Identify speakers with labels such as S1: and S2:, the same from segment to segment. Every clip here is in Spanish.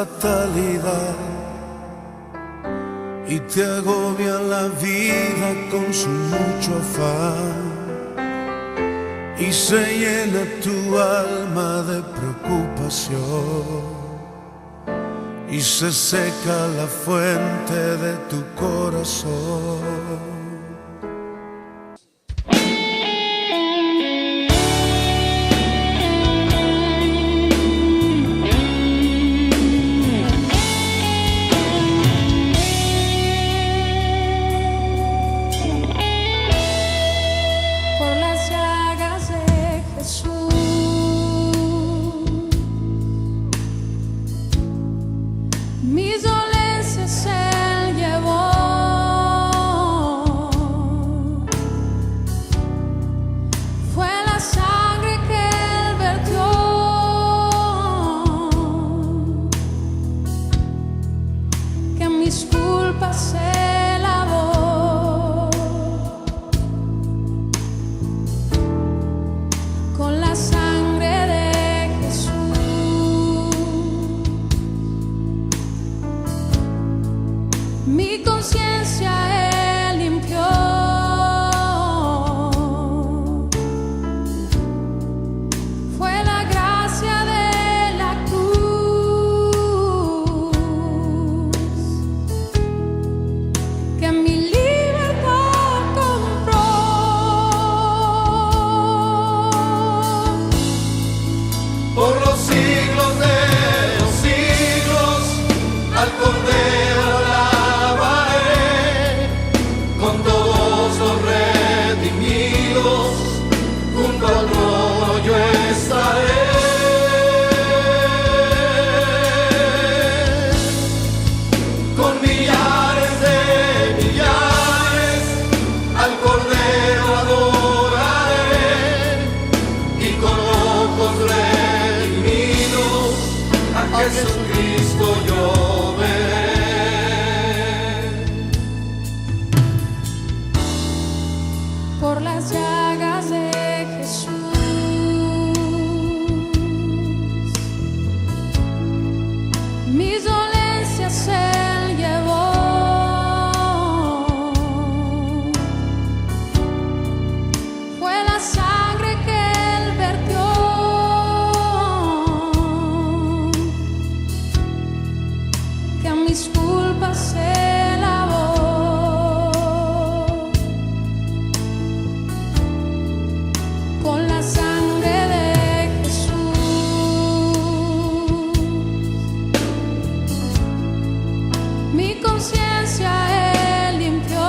S1: fatalidad y te agobia la vida con su mucho afán y se llena tu alma de preocupación y se seca la fuente de tu corazón.
S2: Mis dolencias Él llevó, fue la sangre que Él vertió, que mis culpas se lavó, con la sangre de mi conciencia Él limpió, fue la gracia de la cruz que mi libertad compró.
S1: Por los siglos de los siglos, al Cordero junto al trono yo estaré, con millares de millares al Cordero adoraré y con ojos redimidos a Jesucristo yo veré.
S2: Por las llagas de Jesús, mis dolencias Él llevó, fue la sangre que Él vertió, que a mis culpas se lavó, con la sangre de Jesús. Mi conciencia Él limpió,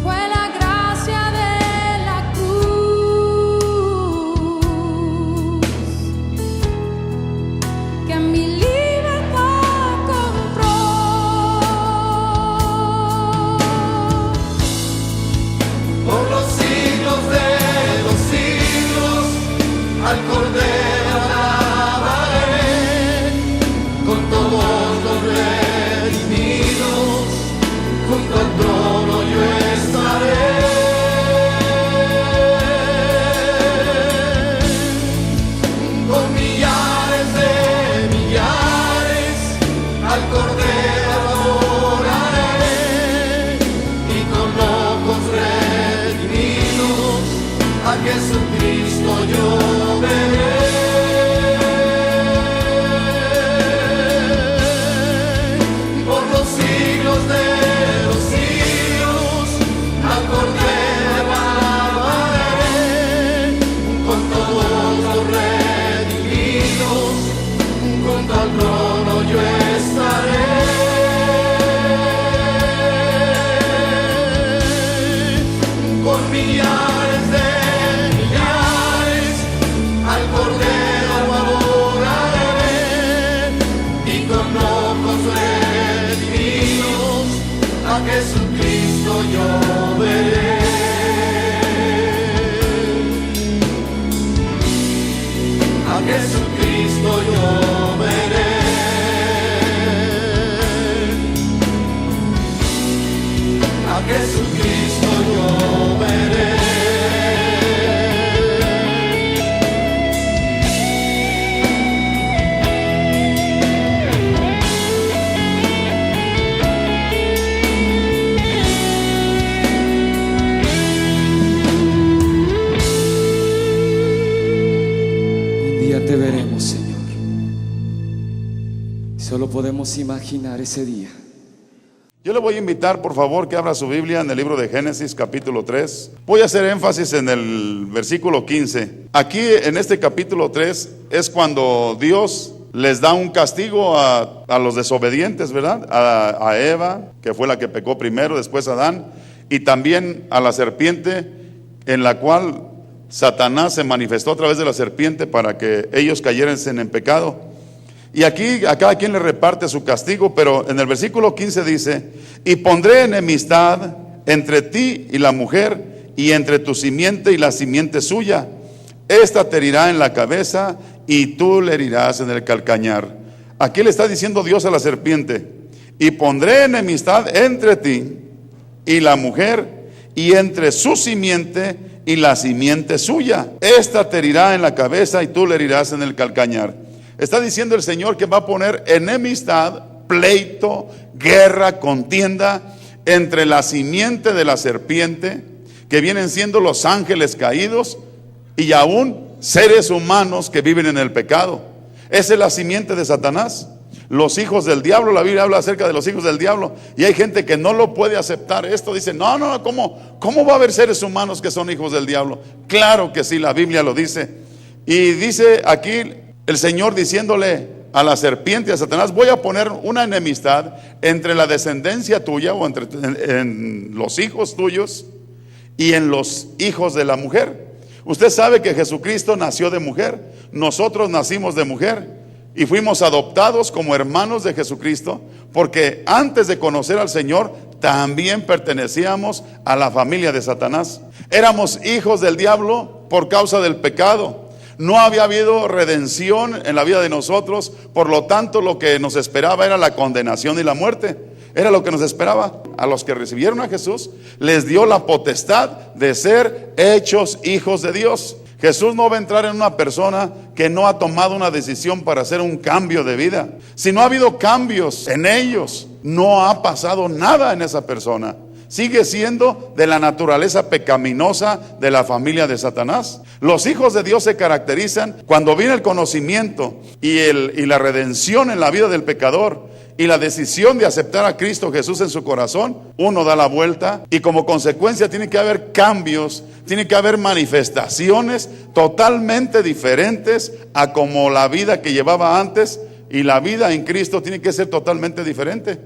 S2: fue la gracia de la cruz que mi libertad compró.
S1: Por los siglos de los siglos, al Cordero alabaré, con todos los redimidos, junto al trono yo estaré. Con millares de millares, al Cordero adoraré y con ojos redimidos a Jesucristo yo veré. Por los siglos de los siglos, al Cordero alabaré, con todos los redimidos, junto al trono yo estaré. Con millares de millares al Cordero adoraré y con ojos redimidos a Jesucristo yo veré. A Jesucristo yo veré. A Jesucristo yo veré.
S3: te veremos, Señor. Solo podemos imaginar ese día.
S4: Yo le voy a invitar, por favor, que abra su Biblia en el libro de Génesis, capítulo 3. Voy a hacer énfasis en el versículo 15. Aquí, en este capítulo 3, es cuando Dios les da un castigo a los desobedientes, ¿verdad? A Eva, que fue la que pecó primero, después a Adán, y también a la serpiente, en la cual Satanás se manifestó a través de la serpiente para que ellos cayeran en pecado. Y aquí a cada quien le reparte su castigo, pero en el versículo 15 dice: y pondré enemistad entre ti y la mujer, y entre tu simiente y la simiente suya. Esta te herirá en la cabeza, y tú le herirás en el calcañar. Aquí le está diciendo Dios a la serpiente: y pondré enemistad entre ti y la mujer, y entre su simiente y la simiente suya. Esta te herirá en la cabeza, y tú le herirás en el calcañar. Está diciendo el Señor que va a poner enemistad, pleito, guerra, contienda entre la simiente de la serpiente, que vienen siendo los ángeles caídos, y aún seres humanos que viven en el pecado. Esa es la simiente de Satanás, los hijos del diablo. La Biblia habla acerca de los hijos del diablo, y hay gente que no lo puede aceptar esto. Dice: no, ¿cómo va a haber seres humanos que son hijos del diablo? Claro que sí, la Biblia lo dice. Y dice aquí el Señor diciéndole a la serpiente y a Satanás: voy a poner una enemistad entre la descendencia tuya, o en los hijos tuyos, y en los hijos de la mujer. Usted sabe que Jesucristo nació de mujer. Nosotros nacimos de mujer y fuimos adoptados como hermanos de Jesucristo, porque antes de conocer al Señor también pertenecíamos a la familia de Satanás. Éramos hijos del diablo por causa del pecado. No había habido redención en la vida de nosotros, por lo tanto lo que nos esperaba era la condenación y la muerte. Era lo que nos esperaba. A los que recibieron a Jesús les dio la potestad de ser hechos hijos de Dios. Jesús no va a entrar en una persona que no ha tomado una decisión para hacer un cambio de vida. Si no ha habido cambios en ellos, no ha pasado nada en esa persona. Sigue siendo de la naturaleza pecaminosa de la familia de Satanás. Los hijos de Dios se caracterizan cuando viene el conocimiento y la redención en la vida del pecador, y la decisión de aceptar a Cristo Jesús en su corazón. Uno da la vuelta, y como consecuencia tiene que haber cambios, tiene que haber manifestaciones totalmente diferentes a como la vida que llevaba antes, y la vida en Cristo tiene que ser totalmente diferente.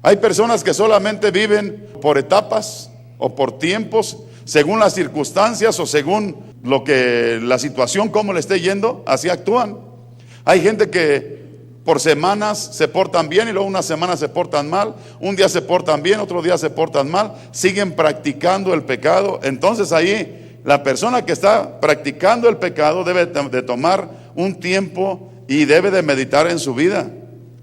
S4: Hay personas que solamente viven por etapas o por tiempos, según las circunstancias o según lo que la situación, cómo le esté yendo, así actúan. Hay gente que por semanas se portan bien, y luego una semana se portan mal, un día se portan bien, otro día se portan mal, siguen practicando el pecado. Entonces ahí la persona que está practicando el pecado debe de tomar un tiempo y debe de meditar en su vida,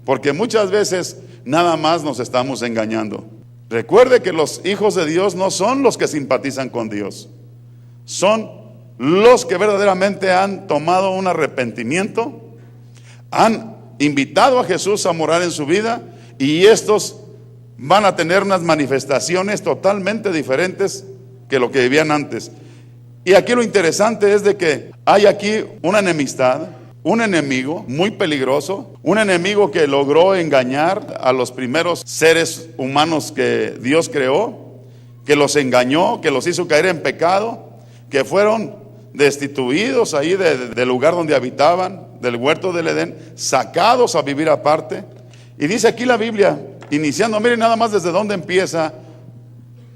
S4: porque muchas veces nada más nos estamos engañando. Recuerde que los hijos de Dios no son los que simpatizan con Dios, son los que verdaderamente han tomado un arrepentimiento, han invitado a Jesús a morar en su vida, y estos van a tener unas manifestaciones totalmente diferentes que lo que vivían antes. Y aquí lo interesante es de que hay aquí una enemistad, un enemigo muy peligroso, un enemigo que logró engañar a los primeros seres humanos que Dios creó, que los engañó, que los hizo caer en pecado, que fueron destituidos ahí del lugar donde habitaban, del huerto del Edén, sacados a vivir aparte. Y dice aquí la Biblia, iniciando, miren nada más desde dónde empieza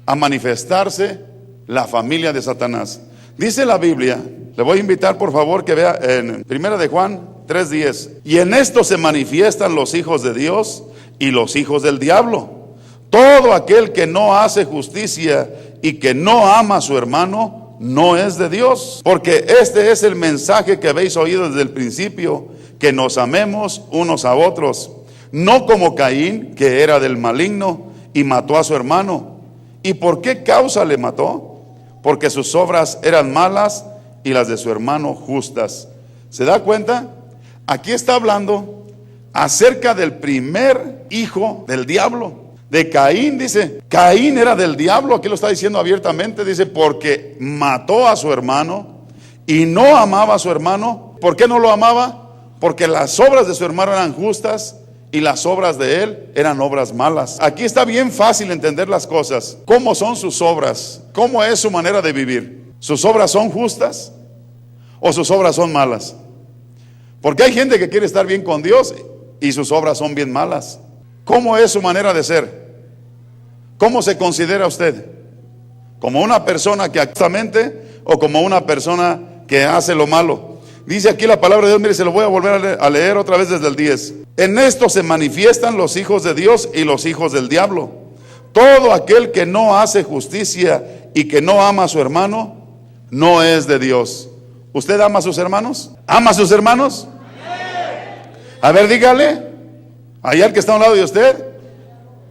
S4: a manifestarse la familia de Satanás. Dice la Biblia, le voy a invitar por favor que vea en 1 de Juan 3:10: y en esto se manifiestan los hijos de Dios y los hijos del diablo. Todo aquel que no hace justicia y que no ama a su hermano no es de Dios, porque este es el mensaje que habéis oído desde el principio, que nos amemos unos a otros, no como Caín, que era del maligno y mató a su hermano. ¿Y por qué causa le mató? Porque sus obras eran malas y las de su hermano justas. ¿Se da cuenta? Aquí está hablando acerca del primer hijo del diablo, de Caín. Dice, Caín era del diablo. Aquí lo está diciendo abiertamente. Dice, porque mató a su hermano y no amaba a su hermano. ¿Por qué no lo amaba? Porque las obras de su hermano eran justas y las obras de él eran obras malas. Aquí está bien fácil entender las cosas. ¿Cómo son sus obras? ¿Cómo es su manera de vivir? ¿Sus obras son justas o sus obras son malas? Porque hay gente que quiere estar bien con Dios y sus obras son bien malas. ¿Cómo es su manera de ser? ¿Cómo se considera usted? ¿Como una persona que actamente o como una persona que hace lo malo? Dice aquí la palabra de Dios, mire, se lo voy a volver a leer otra vez desde el 10. En esto se manifiestan los hijos de Dios y los hijos del diablo. Todo aquel que no hace justicia y que no ama a su hermano, no es de Dios. ¿Usted ama a sus hermanos? ¿Ama a sus hermanos? A ver, dígale, allá al que está a un lado de usted,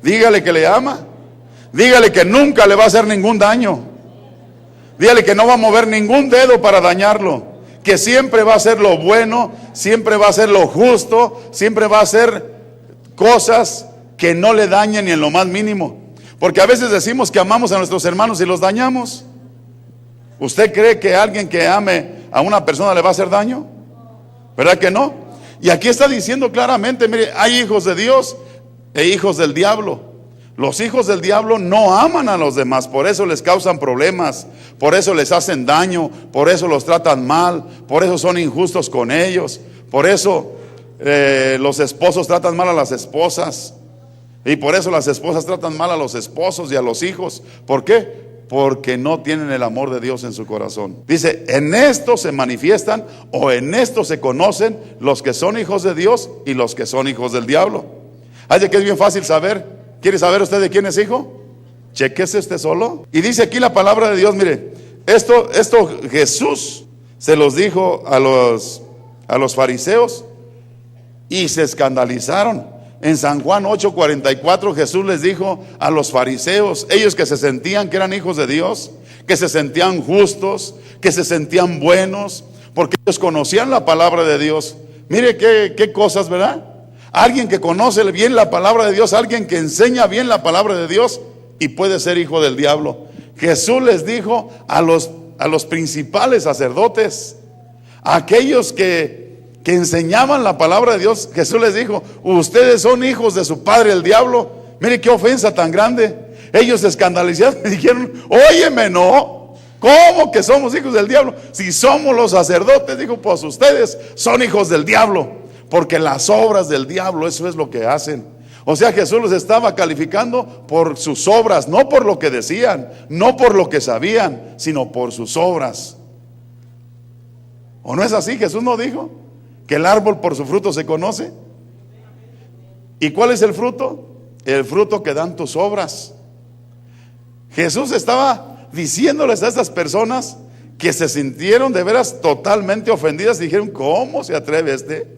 S4: dígale que le ama. Dígale que nunca le va a hacer ningún daño. Dígale que no va a mover ningún dedo para dañarlo. Que siempre va a hacer lo bueno, siempre va a hacer lo justo, siempre va a hacer cosas que no le dañen ni en lo más mínimo. Porque a veces decimos que amamos a nuestros hermanos y los dañamos. ¿Usted cree que alguien que ame a una persona le va a hacer daño? ¿Verdad que no? Y aquí está diciendo claramente, mire, hay hijos de Dios e hijos del diablo. Los hijos del diablo no aman a los demás, por eso les causan problemas, por eso les hacen daño, por eso los tratan mal, por eso son injustos con ellos, por eso los esposos tratan mal a las esposas, y por eso las esposas tratan mal a los esposos y a los hijos. ¿Por qué? Porque no tienen el amor de Dios en su corazón. Dice, en esto se manifiestan o en esto se conocen los que son hijos de Dios y los que son hijos del diablo. Así que es bien fácil saber. ¿Quiere saber usted de quién es hijo? Chequese usted solo. Y dice aquí la palabra de Dios, mire, esto Jesús se los dijo a los fariseos y se escandalizaron. En San Juan 8:44 Jesús les dijo a los fariseos, ellos que se sentían que eran hijos de Dios, que se sentían justos, que se sentían buenos, porque ellos conocían la palabra de Dios. Mire qué cosas, ¿verdad? Alguien que conoce bien la palabra de Dios, alguien que enseña bien la palabra de Dios y puede ser hijo del diablo. Jesús les dijo a los principales sacerdotes, a aquellos que enseñaban la palabra de Dios, Jesús les dijo, ustedes son hijos de su padre el diablo. Mire qué ofensa tan grande. Ellos se escandalizaron y dijeron, óyeme, no, ¿cómo que somos hijos del diablo? Si somos los sacerdotes, dijo, pues ustedes son hijos del diablo. Porque las obras del diablo, eso es lo que hacen. O sea, Jesús los estaba calificando por sus obras, no por lo que decían, no por lo que sabían, sino por sus obras. ¿O no es así? Jesús no dijo que el árbol por su fruto se conoce. ¿Y cuál es el fruto? El fruto que dan tus obras. Jesús estaba diciéndoles a estas personas que se sintieron de veras totalmente ofendidas. Dijeron, ¿cómo se atreve este?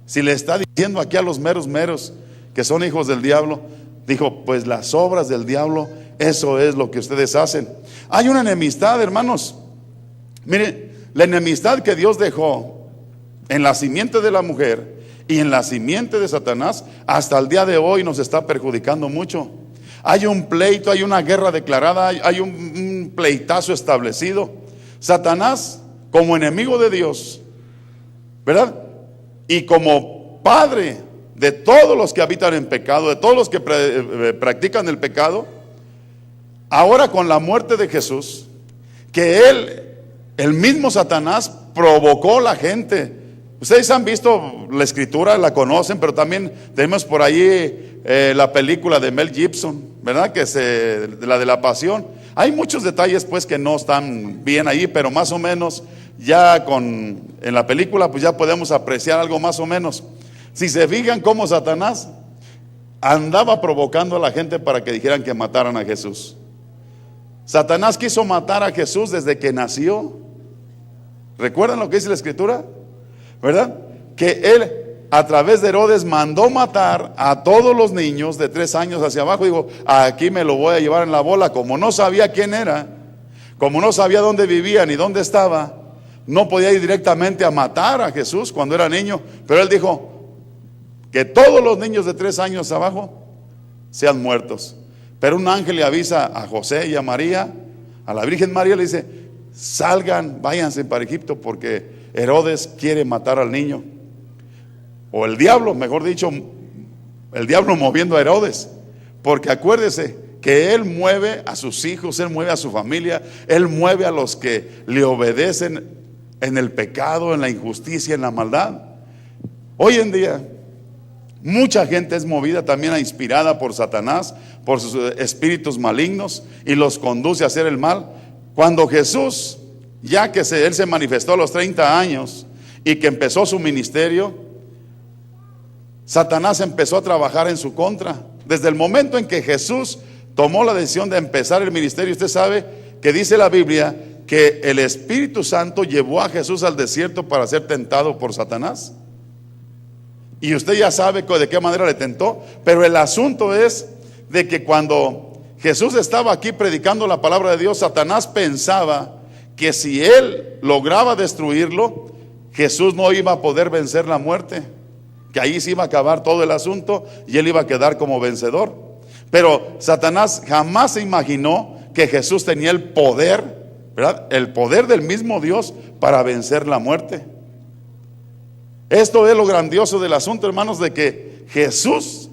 S4: Si le está diciendo aquí a los meros que son hijos del diablo. Dijo, pues las obras del diablo, eso es lo que ustedes hacen. Hay una enemistad, hermanos. Mire, la enemistad que Dios dejó en la simiente de la mujer y en la simiente de Satanás, hasta el día de hoy nos está perjudicando mucho. Hay un pleito, hay una guerra declarada, hay un pleitazo establecido. Satanás como enemigo de Dios, ¿verdad? Y como padre de todos los que habitan en pecado, de todos los que practican el pecado, ahora con la muerte de Jesús, que el mismo Satanás provocó a la gente. Ustedes han visto la escritura, la conocen, pero también tenemos por ahí la película de Mel Gibson, ¿verdad? Que es la de la pasión. Hay muchos detalles pues que no están bien ahí, pero más o menos ya en la película pues ya podemos apreciar algo más o menos. Si se fijan cómo Satanás andaba provocando a la gente para que dijeran que mataran a Jesús. Satanás quiso matar a Jesús desde que nació. ¿Recuerdan lo que dice la escritura? ¿Verdad? Que él a través de Herodes mandó matar a todos los niños de 3 años hacia abajo. Digo, aquí me lo voy a llevar en la bola. Como no sabía quién era, como no sabía dónde vivía ni dónde estaba, no podía ir directamente a matar a Jesús cuando era niño. Pero él dijo que todos los niños de 3 años abajo sean muertos. Pero un ángel le avisa a José y a María, a la Virgen María, le dice, salgan, váyanse para Egipto porque Herodes quiere matar al niño. O el diablo, mejor dicho, el diablo moviendo a Herodes. Porque acuérdese que él mueve a sus hijos, él mueve a su familia, él mueve a los que le obedecen en el pecado, en la injusticia, en la maldad. Hoy en día mucha gente es movida también, inspirada por Satanás, por sus espíritus malignos, y los conduce a hacer el mal. Cuando Jesús, ya que él se manifestó a los 30 años y que empezó su ministerio, Satanás empezó a trabajar en su contra. Desde el momento en que Jesús tomó la decisión de empezar el ministerio, usted sabe que dice la Biblia que el Espíritu Santo llevó a Jesús al desierto para ser tentado por Satanás. Y usted ya sabe de qué manera le tentó. Pero el asunto es de que cuando Jesús estaba aquí predicando la palabra de Dios, Satanás pensaba que si él lograba destruirlo, Jesús no iba a poder vencer la muerte, que ahí se iba a acabar todo el asunto y él iba a quedar como vencedor. Pero Satanás jamás se imaginó que Jesús tenía el poder, ¿verdad? El poder del mismo Dios para vencer la muerte. Esto es lo grandioso del asunto, hermanos, de que Jesús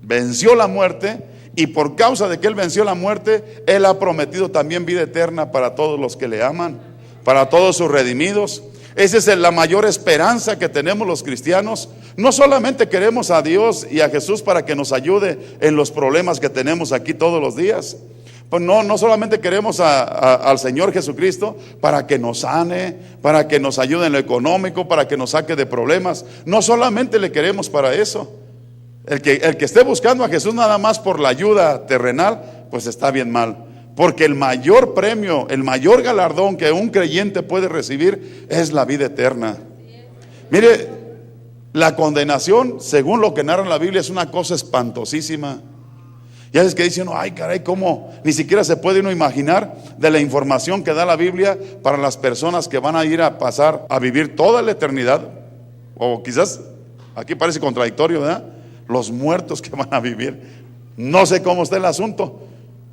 S4: venció la muerte, y por causa de que Él venció la muerte, Él ha prometido también vida eterna para todos los que le aman, para todos sus redimidos. Esa es la mayor esperanza que tenemos los cristianos. No solamente queremos a Dios y a Jesús para que nos ayude en los problemas que tenemos aquí todos los días. Pues no solamente queremos al Señor Jesucristo para que nos sane, para que nos ayude en lo económico, para que nos saque de problemas. No solamente le queremos para eso. El que esté buscando a Jesús nada más por la ayuda terrenal, pues está bien mal. Porque el mayor premio, el mayor galardón que un creyente puede recibir es la vida eterna. Mire, la condenación, según lo que narra la Biblia, es una cosa espantosísima. Ya es que dice uno, ay caray, ¿cómo? Ni siquiera se puede uno imaginar de la información que da la Biblia para las personas que van a ir a pasar a vivir toda la eternidad. O quizás, aquí parece contradictorio, ¿verdad? Los muertos que van a vivir. No sé cómo está el asunto,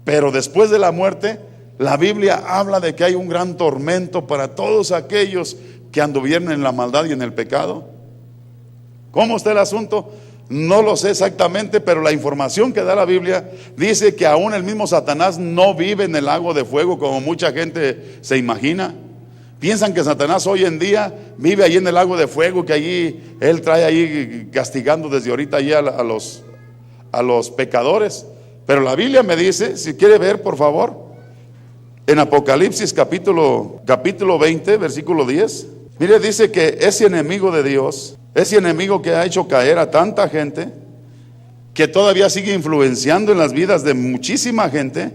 S4: pero después de la muerte, la Biblia habla de que hay un gran tormento para todos aquellos que anduvieron en la maldad y en el pecado. ¿Cómo está el asunto? No lo sé exactamente, pero la información que da la Biblia dice que aún el mismo Satanás no vive en el lago de fuego como mucha gente se imagina. Piensan que Satanás hoy en día vive allí en el lago de fuego, que allí él trae ahí castigando desde ahorita allí a los pecadores. Pero la Biblia me dice, si quiere ver por favor, en Apocalipsis capítulo 20, versículo 10. Mire, dice que ese enemigo de Dios, ese enemigo que ha hecho caer a tanta gente, que todavía sigue influenciando en las vidas de muchísima gente,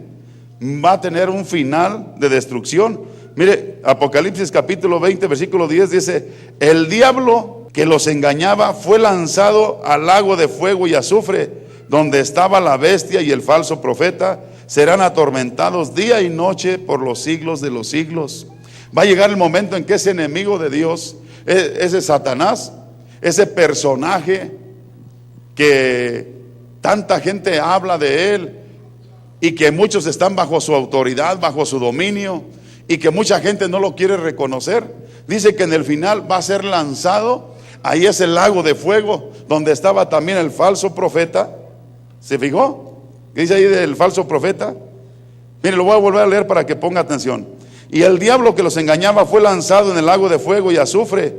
S4: va a tener un final de destrucción. Mire, Apocalipsis capítulo 20, versículo 10 dice: el diablo que los engañaba fue lanzado al lago de fuego y azufre, donde estaba la bestia y el falso profeta. Serán atormentados día y noche por los siglos de los siglos. Va a llegar el momento en que ese enemigo de Dios, ese Satanás, ese personaje que tanta gente habla de él y que muchos están bajo su autoridad, bajo su dominio, y que mucha gente no lo quiere reconocer, dice que en el final va a ser lanzado. Ahí es el lago de fuego donde estaba también el falso profeta. ¿Se fijó? ¿Qué dice ahí del falso profeta? Mire, lo voy a volver a leer para que ponga atención. Y el diablo que los engañaba fue lanzado en el lago de fuego y azufre,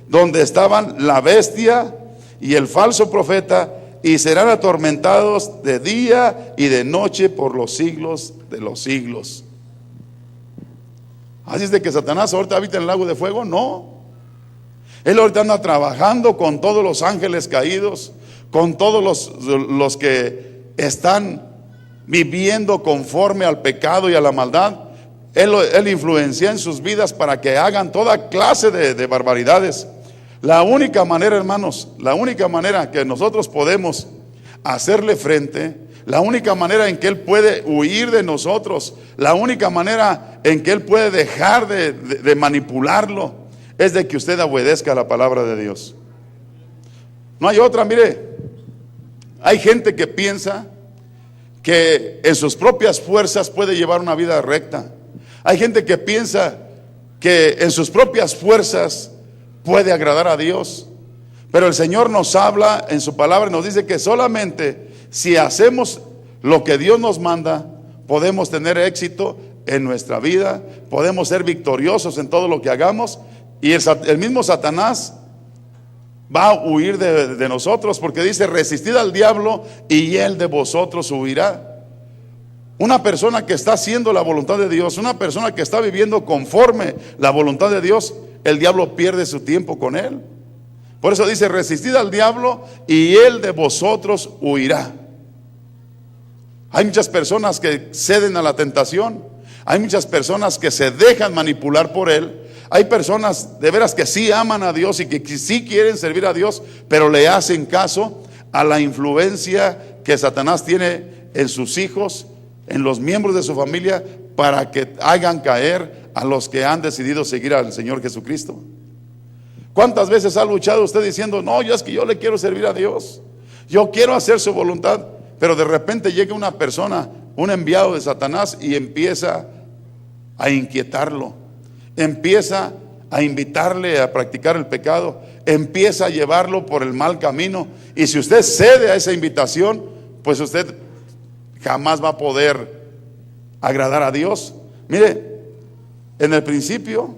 S4: donde estaban la bestia y el falso profeta, y serán atormentados de día y de noche por los siglos de los siglos. Así es de que Satanás ahorita habita en el lago de fuego. No, él ahorita anda trabajando con todos los ángeles caídos, con todos los que están viviendo conforme al pecado y a la maldad. Él influencia en sus vidas para que hagan toda clase de barbaridades. La única manera, hermanos, la única manera que nosotros podemos hacerle frente, la única manera en que Él puede huir de nosotros, la única manera en que Él puede dejar de manipularlo, es de que usted obedezca la palabra de Dios. No hay otra. Mire, hay gente que piensa que en sus propias fuerzas puede llevar una vida recta. Hay gente que piensa que en sus propias fuerzas puede agradar a Dios. Pero el Señor nos habla en su palabra y nos dice que solamente si hacemos lo que Dios nos manda, podemos tener éxito en nuestra vida, podemos ser victoriosos en todo lo que hagamos. Y el mismo Satanás va a huir de nosotros, porque dice: resistid al diablo y él de vosotros huirá. Una persona que está haciendo la voluntad de Dios, una persona que está viviendo conforme la voluntad de Dios, el diablo pierde su tiempo con él. Por eso dice: resistid al diablo y él de vosotros huirá. Hay muchas personas que ceden a la tentación. Hay muchas personas que se dejan manipular por él. Hay personas de veras que sí aman a Dios y que sí quieren servir a Dios, pero le hacen caso a la influencia que Satanás tiene en sus hijos, en los miembros de su familia, para que hagan caer a los que han decidido seguir al Señor Jesucristo. ¿Cuántas veces ha luchado usted diciendo: no, es que yo le quiero servir a Dios, yo quiero hacer su voluntad? Pero de repente llega una persona, un enviado de Satanás, y empieza a inquietarlo, empieza a invitarle a practicar el pecado, empieza a llevarlo por el mal camino. Y si usted cede a esa invitación, pues usted jamás va a poder agradar a Dios. Mire, en el principio,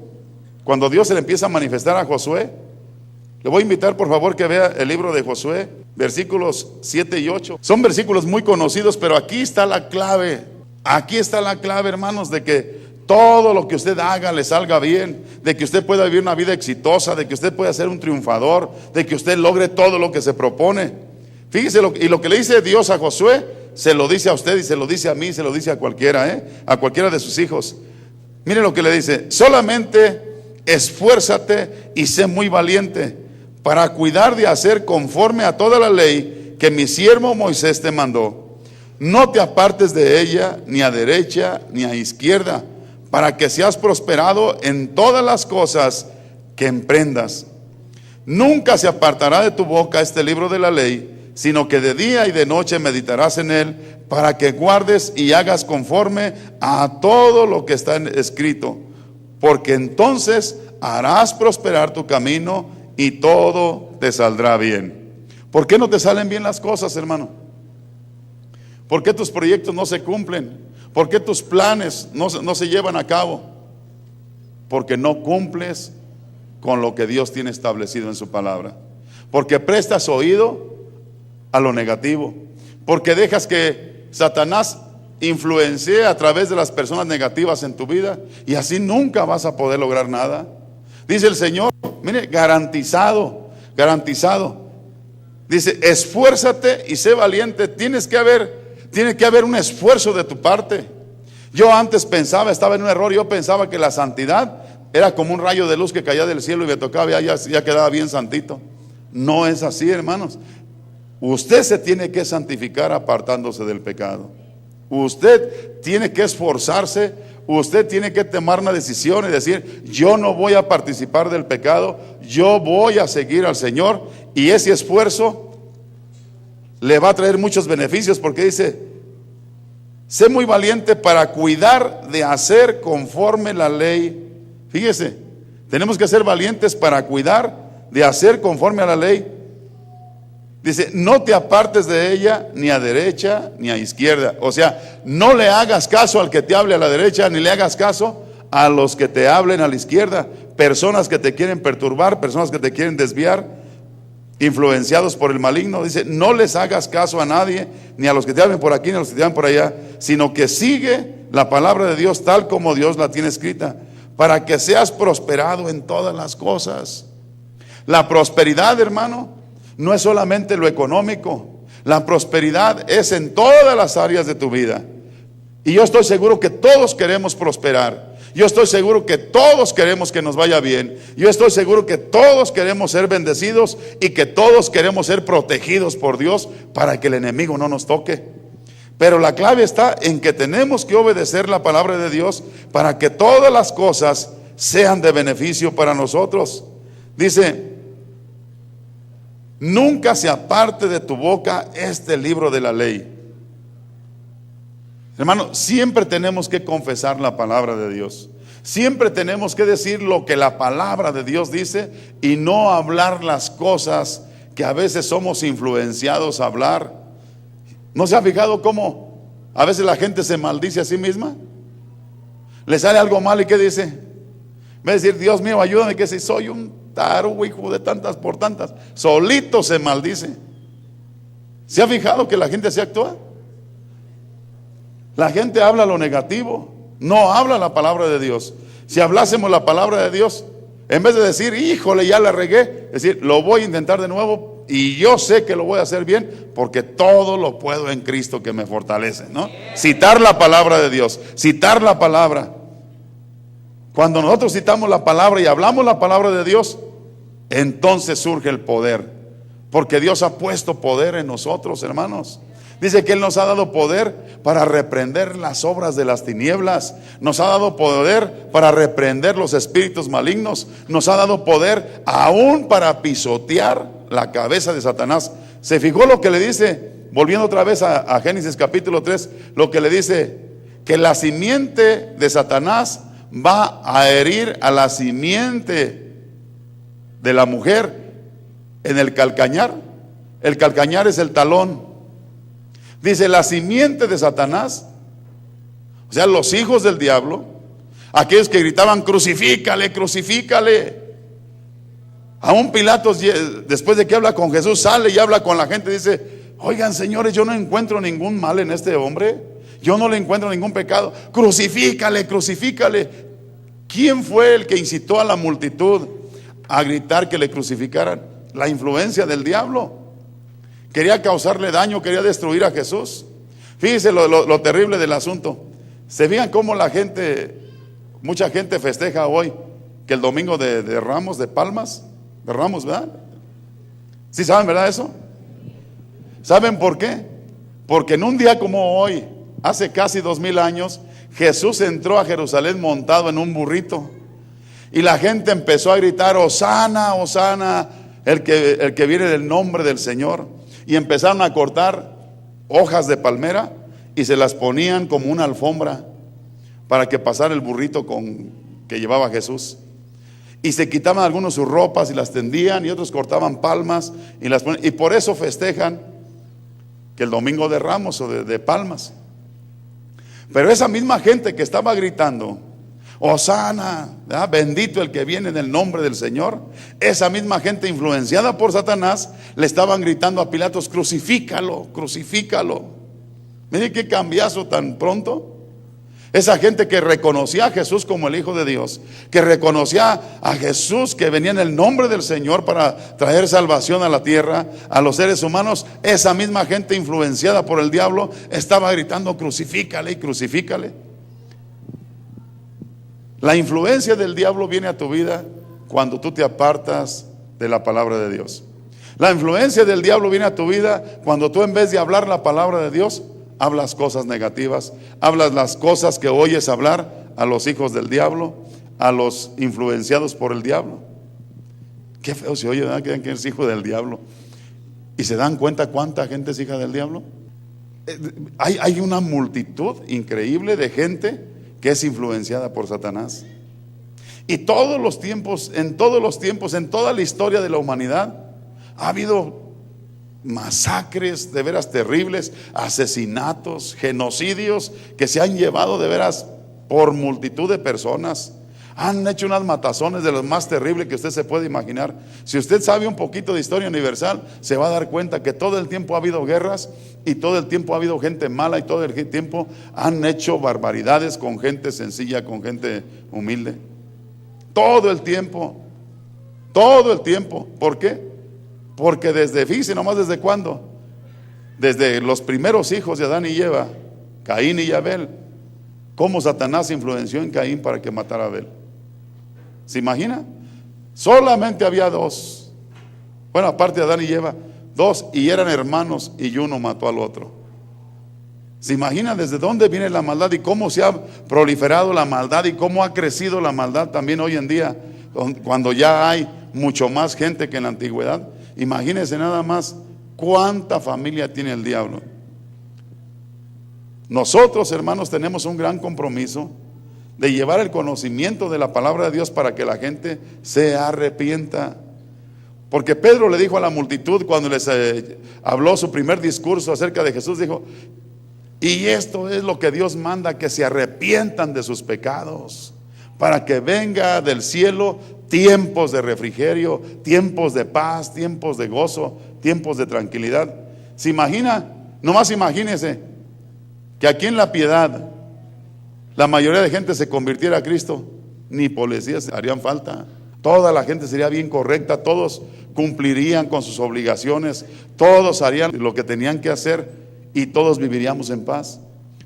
S4: cuando Dios se le empieza a manifestar a Josué, le voy a invitar por favor que vea el libro de Josué, versículos 7 y 8. Son versículos muy conocidos, pero aquí está la clave. Aquí está la clave, hermanos, de que todo lo que usted haga le salga bien, de que usted pueda vivir una vida exitosa, de que usted pueda ser un triunfador, de que usted logre todo lo que se propone. Fíjese, y lo que le dice Dios a Josué, se lo dice a usted y se lo dice a mí, se lo dice a cualquiera, a cualquiera de sus hijos. Mire lo que le dice: solamente esfuérzate y sé muy valiente para cuidar de hacer conforme a toda la ley que mi siervo Moisés te mandó. No te apartes de ella ni a derecha ni a izquierda, para que seas prosperado en todas las cosas que emprendas. Nunca se apartará de tu boca este libro de la ley, sino que de día y de noche meditarás en él, para que guardes y hagas conforme a todo lo que está escrito, porque entonces harás prosperar tu camino y todo te saldrá bien. ¿Por qué no te salen bien las cosas, hermano? ¿Por qué tus proyectos no se cumplen? ¿Por qué tus planes no se llevan a cabo? Porque no cumples con lo que Dios tiene establecido en su palabra. Porque prestas oído a lo negativo. Porque dejas que Satanás influencie a través de las personas negativas en tu vida, y así nunca vas a poder lograr nada. Dice el Señor, mire, garantizado. Dice: esfuérzate y sé valiente. Tiene que haber un esfuerzo de tu parte. Yo antes pensaba, estaba en un error, yo pensaba que la santidad era como un rayo de luz que caía del cielo y me tocaba, ya quedaba bien santito. No es así, hermanos. Usted se tiene que santificar apartándose del pecado. Usted tiene que esforzarse, usted tiene que tomar una decisión y decir: yo no voy a participar del pecado, yo voy a seguir al Señor. Y ese esfuerzo le va a traer muchos beneficios, porque dice: sé muy valiente para cuidar de hacer conforme la ley. Fíjese, tenemos que ser valientes para cuidar de hacer conforme a la ley. Dice: no te apartes de ella ni a derecha ni a izquierda. O sea, no le hagas caso al que te hable a la derecha, ni le hagas caso a los que te hablen a la izquierda. Personas que te quieren perturbar, personas que te quieren desviar, influenciados por el maligno. Dice: no les hagas caso a nadie, ni a los que te hablen por aquí, ni a los que te hablen por allá, sino que sigue la palabra de Dios tal como Dios la tiene escrita, para que seas prosperado en todas las cosas. La prosperidad, hermano, no es solamente lo económico. La prosperidad es en todas las áreas de tu vida. Y yo estoy seguro que todos queremos prosperar. Yo estoy seguro que todos queremos que nos vaya bien. Yo estoy seguro que todos queremos ser bendecidos y que todos queremos ser protegidos por Dios para que el enemigo no nos toque. Pero la clave está en que tenemos que obedecer la palabra de Dios para que todas las cosas sean de beneficio para nosotros. Dice: nunca se aparte de tu boca este libro de la ley. Hermano, siempre tenemos que confesar la palabra de Dios. Siempre tenemos que decir lo que la palabra de Dios dice y no hablar las cosas que a veces somos influenciados a hablar. ¿No se ha fijado cómo a veces la gente se maldice a sí misma? Le sale algo mal y ¿qué dice? En vez de decir, Dios mío, ayúdame, que si soy un tarugo, hijo de tantas por tantas, solito se maldice. ¿Se ha fijado que la gente así actúa? La gente habla lo negativo, no habla la palabra de Dios. Si hablásemos la palabra de Dios, en vez de decir, híjole, ya la regué, es decir, lo voy a intentar de nuevo y yo sé que lo voy a hacer bien porque todo lo puedo en Cristo que me fortalece, ¿no? Citar la palabra de Dios, citar la palabra. Cuando nosotros citamos la palabra y hablamos la palabra de Dios, entonces surge el poder, porque Dios ha puesto poder en nosotros, hermanos. Dice que Él nos ha dado poder para reprender las obras de las tinieblas. Nos ha dado poder para reprender los espíritus malignos. Nos ha dado poder aún para pisotear la cabeza de Satanás. ¿Se fijó lo que le dice? Volviendo otra vez a Génesis capítulo 3, lo que le dice, que la simiente de Satanás va a herir a la simiente de la mujer en el calcañar. El calcañar es el talón. Dice, la simiente de Satanás, o sea, los hijos del diablo, aquellos que gritaban, crucifícale, crucifícale. Aún Pilatos, después de que habla con Jesús, sale y habla con la gente, dice, oigan, señores, yo no encuentro ningún mal en este hombre, yo no le encuentro ningún pecado, crucifícale, crucifícale. ¿Quién fue el que incitó a la multitud a gritar que le crucificaran? La influencia del diablo. Quería causarle daño, quería destruir a Jesús. Fíjense lo terrible del asunto. Se fijan cómo la gente, mucha gente festeja hoy que el domingo de Ramos, de Palmas, de Ramos, ¿verdad? ¿Sí saben, verdad, eso? ¿Saben por qué? Porque en un día como hoy, hace casi 2000 años, Jesús entró a Jerusalén montado en un burrito. Y la gente empezó a gritar, Hosana, Hosana, el que viene del nombre del Señor. Y empezaron a cortar hojas de palmera y se las ponían como una alfombra para que pasara el burrito que llevaba Jesús. Y se quitaban algunos sus ropas y las tendían, y otros cortaban palmas y las ponían. Y por eso festejan que el domingo de Ramos o de Palmas. Pero esa misma gente que estaba gritando, Hosana, ¿verdad? Bendito el que viene en el nombre del Señor, esa misma gente influenciada por Satanás le estaban gritando a Pilatos, crucifícalo, crucifícalo. Miren qué cambiazo tan pronto. Esa gente que reconocía a Jesús como el Hijo de Dios, que reconocía a Jesús que venía en el nombre del Señor para traer salvación a la tierra, a los seres humanos, esa misma gente influenciada por el diablo estaba gritando, crucifícale y crucifícale. La influencia del diablo viene a tu vida cuando tú te apartas de la palabra de Dios. La influencia del diablo viene a tu vida cuando tú, en vez de hablar la palabra de Dios, hablas cosas negativas, hablas las cosas que oyes hablar a los hijos del diablo, a los influenciados por el diablo. Qué feo se oye, ¿verdad? Que es hijo del diablo. ¿Y se dan cuenta cuánta gente es hija del diablo? Hay una multitud increíble de gente que es influenciada por Satanás. Y todos los tiempos, en toda la historia de la humanidad, ha habido masacres de veras terribles, asesinatos, genocidios que se han llevado de veras por multitud de personas. Han hecho unas matazones de los más terribles que usted se puede imaginar. Si usted sabe un poquito de historia universal, se va a dar cuenta que todo el tiempo ha habido guerras y todo el tiempo ha habido gente mala y todo el tiempo han hecho barbaridades con gente sencilla, con gente humilde. Todo el tiempo. ¿Por qué? Porque fíjese nomás desde cuándo. Desde los primeros hijos de Adán y Eva, Caín y Abel, cómo Satanás influenció en Caín para que matara a Abel. ¿Se imagina? Solamente había dos. Bueno, aparte de Adán y Eva, dos, y eran hermanos, y uno mató al otro. ¿Se imagina desde dónde viene la maldad y cómo se ha proliferado la maldad y cómo ha crecido la maldad también hoy en día, cuando ya hay mucho más gente que en la antigüedad? Imagínense nada más cuánta familia tiene el diablo. Nosotros, hermanos, tenemos un gran compromiso de llevar el conocimiento de la palabra de Dios para que la gente se arrepienta. Porque Pedro le dijo a la multitud cuando les habló su primer discurso acerca de Jesús, dijo: y esto es lo que Dios manda, que se arrepientan de sus pecados, para que venga del cielo tiempos de refrigerio, tiempos de paz, tiempos de gozo, tiempos de tranquilidad. ¿Se imagina? Nomás imagínese que aquí en La Piedad la mayoría de gente se convirtiera a Cristo. Ni policías harían falta. Toda la gente sería bien correcta, todos cumplirían con sus obligaciones, todos harían lo que tenían que hacer y todos viviríamos en paz.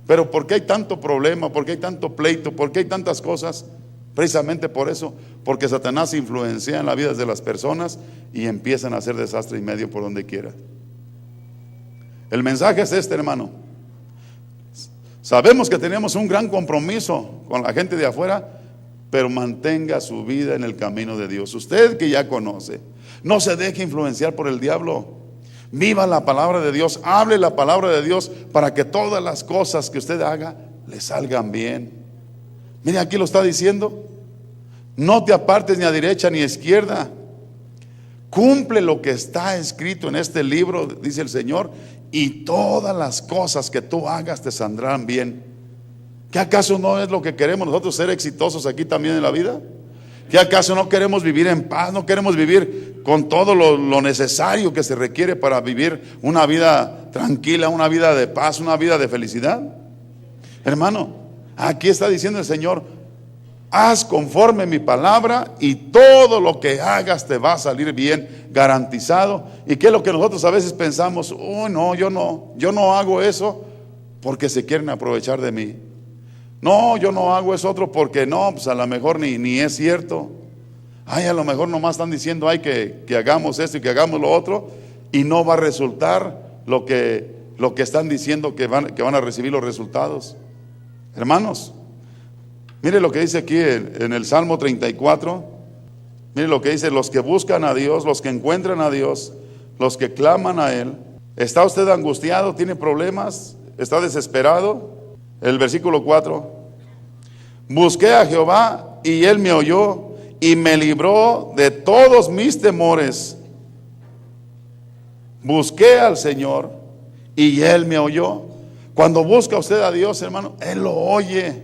S4: Pero ¿por qué hay tanto problema? ¿Por qué hay tanto pleito? ¿Por qué hay tantas cosas? Precisamente por eso, porque Satanás influencia en las vidas de las personas y empiezan a hacer desastre y medio por donde quiera. El mensaje es este, hermano. Sabemos que tenemos un gran compromiso con la gente de afuera, pero mantenga su vida en el camino de Dios. Usted que ya conoce, no se deje influenciar por el diablo. Viva la palabra de Dios, hable la palabra de Dios para que todas las cosas que usted haga le salgan bien. Mire, aquí lo está diciendo: no te apartes ni a derecha ni a izquierda. Cumple lo que está escrito en este libro, dice el Señor, y todas las cosas que tú hagas te saldrán bien. ¿Qué acaso no es lo que queremos nosotros, ser exitosos aquí también en la vida? ¿Qué acaso no queremos vivir en paz? ¿No queremos vivir con todo lo necesario que se requiere para vivir una vida tranquila, una vida de paz, una vida de felicidad? Hermano, aquí está diciendo el Señor: haz conforme mi palabra y todo lo que hagas te va a salir bien, garantizado. ¿Y qué es lo que nosotros a veces pensamos? Oh, no, yo no hago eso porque se quieren aprovechar de mí. No, yo no hago eso otro porque no, pues a lo mejor ni es cierto. Ay, a lo mejor nomás están diciendo que hagamos esto y que hagamos lo otro, y no va a resultar lo que están diciendo que van a recibir los resultados. Hermanos, mire lo que dice aquí en el Salmo 34. Mire lo que dice: los que buscan a Dios, los que encuentran a Dios, los que claman a Él. ¿Está usted angustiado? ¿Tiene problemas? ¿Está desesperado? El versículo 4: busqué a Jehová y Él me oyó y me libró de todos mis temores. Busqué al Señor y Él me oyó. Cuando busca usted a Dios, hermano, Él lo oye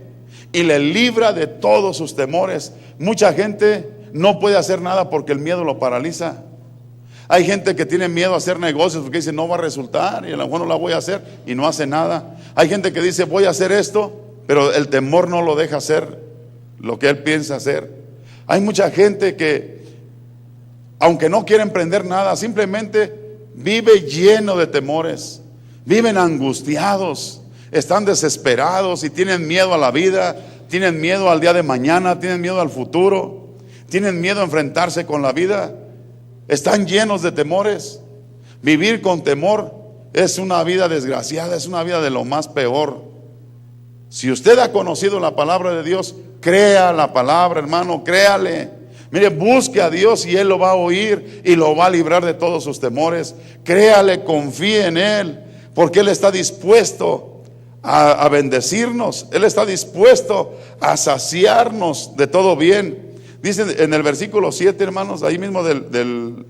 S4: y le libra de todos sus temores. Mucha gente no puede hacer nada porque el miedo lo paraliza. Hay gente que tiene miedo a hacer negocios porque dice: no va a resultar, y a lo mejor no la voy a hacer, y no hace nada. Hay gente que dice: voy a hacer esto, pero el temor no lo deja hacer lo que él piensa hacer. Hay mucha gente que, aunque no quiere emprender nada, simplemente vive lleno de temores, viven angustiados, están desesperados y tienen miedo a la vida, tienen miedo al día de mañana, tienen miedo al futuro, tienen miedo a enfrentarse con la vida. Están llenos de temores. Vivir con temor es una vida desgraciada, es una vida de lo más peor. Si usted ha conocido la palabra de Dios, crea la palabra, hermano, créale. Mire, busque a Dios y Él lo va a oír y lo va a librar de todos sus temores. Créale, confíe en Él, porque Él está dispuesto a bendecirnos. Él está dispuesto a saciarnos de todo bien. Dice en el versículo 7, hermanos, ahí mismo del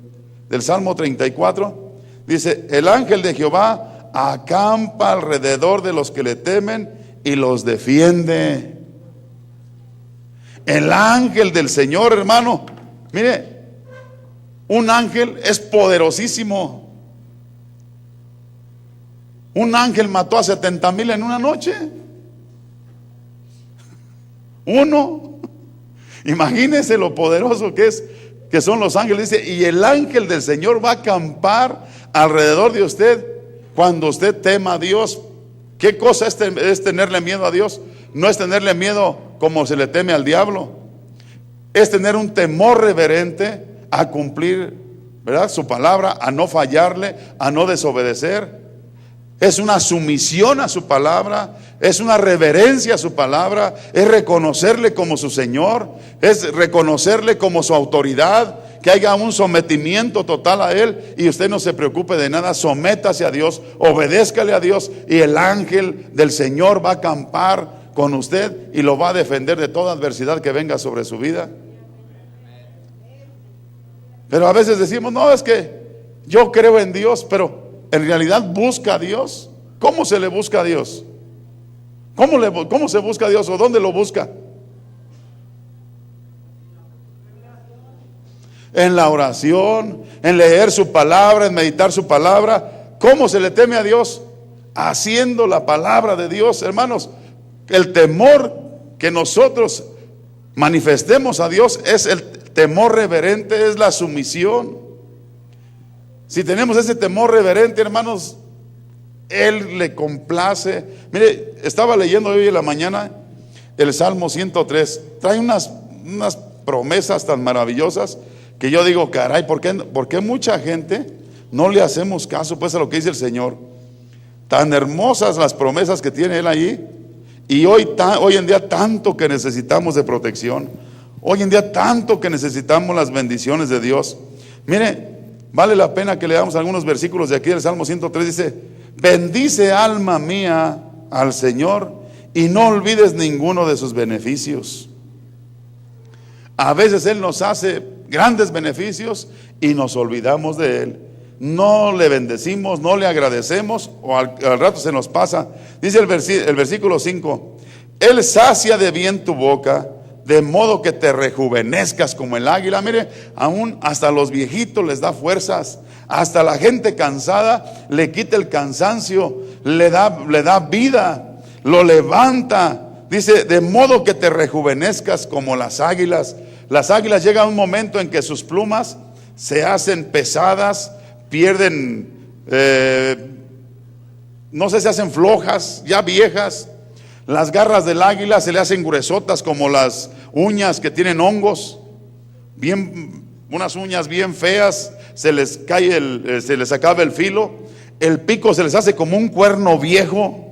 S4: Salmo 34, dice: el ángel de Jehová acampa alrededor de los que le temen y los defiende. El ángel del Señor, hermano, mire, un ángel es poderosísimo. Un ángel mató a 70,000 en una noche. Uno. Imagínese lo poderoso que son los ángeles. Dice: y el ángel del Señor va a acampar alrededor de usted cuando usted tema a Dios. ¿Qué cosa es tenerle miedo a Dios? No es tenerle miedo como se le teme al diablo. Es tener un temor reverente a cumplir, ¿verdad?, su palabra, a no fallarle, a no desobedecer. Es una sumisión a su palabra, es una reverencia a su palabra, es reconocerle como su Señor, es reconocerle como su autoridad, que haya un sometimiento total a Él y usted no se preocupe de nada. Sométase a Dios, obedézcale a Dios y el ángel del Señor va a acampar con usted y lo va a defender de toda adversidad que venga sobre su vida. Pero a veces decimos, no, es que yo creo en Dios, pero en realidad busca a Dios. ¿Cómo se le busca a Dios? ¿Cómo se busca a Dios o dónde lo busca? En la oración, en leer su palabra, en meditar su palabra. ¿Cómo se le teme a Dios? Haciendo la palabra de Dios. Hermanos, el temor que nosotros manifestemos a Dios es el temor reverente, es la sumisión. Si tenemos ese temor reverente, hermanos, Él le complace. Mire, estaba leyendo hoy en la mañana el Salmo 103. Trae unas promesas tan maravillosas que yo digo, caray, ¿por qué mucha gente no le hacemos caso pues a lo que dice el Señor? Tan hermosas las promesas que tiene Él allí. Y hoy en día tanto que necesitamos de protección. Hoy en día tanto que necesitamos las bendiciones de Dios. Mire, vale la pena que leamos algunos versículos de aquí del Salmo 103. Dice: bendice alma mía al Señor y no olvides ninguno de sus beneficios. A veces Él nos hace grandes beneficios y nos olvidamos de Él. No le bendecimos, no le agradecemos o al rato se nos pasa. Dice el versículo 5: Él sacia de bien tu boca, de modo que te rejuvenezcas como el águila. Mire, aún hasta los viejitos les da fuerzas, hasta la gente cansada le quita el cansancio, le da vida, lo levanta. Dice, de modo que te rejuvenezcas como las águilas. Las águilas llega un momento en que sus plumas se hacen pesadas, pierden, no sé, se hacen flojas, ya viejas. Las garras del águila se le hacen gruesotas como las uñas que tienen hongos, unas uñas bien feas, se les acaba el filo. El pico se les hace como un cuerno viejo,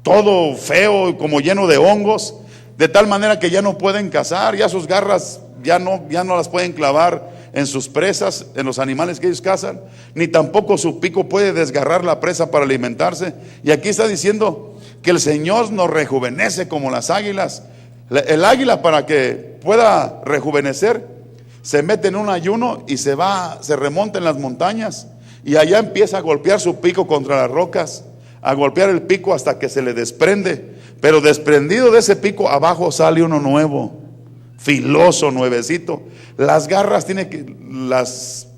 S4: todo feo, como lleno de hongos, de tal manera que ya no pueden cazar, ya sus garras ya no las pueden clavar en sus presas, en los animales que ellos cazan, ni tampoco su pico puede desgarrar la presa para alimentarse. Y aquí está diciendo que el Señor nos rejuvenece como las águilas. El águila, para que pueda rejuvenecer, se mete en un ayuno y se remonta en las montañas y allá empieza a golpear su pico contra las rocas, a golpear el pico hasta que se le desprende. Pero desprendido de ese pico, abajo sale uno nuevo, filoso, nuevecito. Las garras las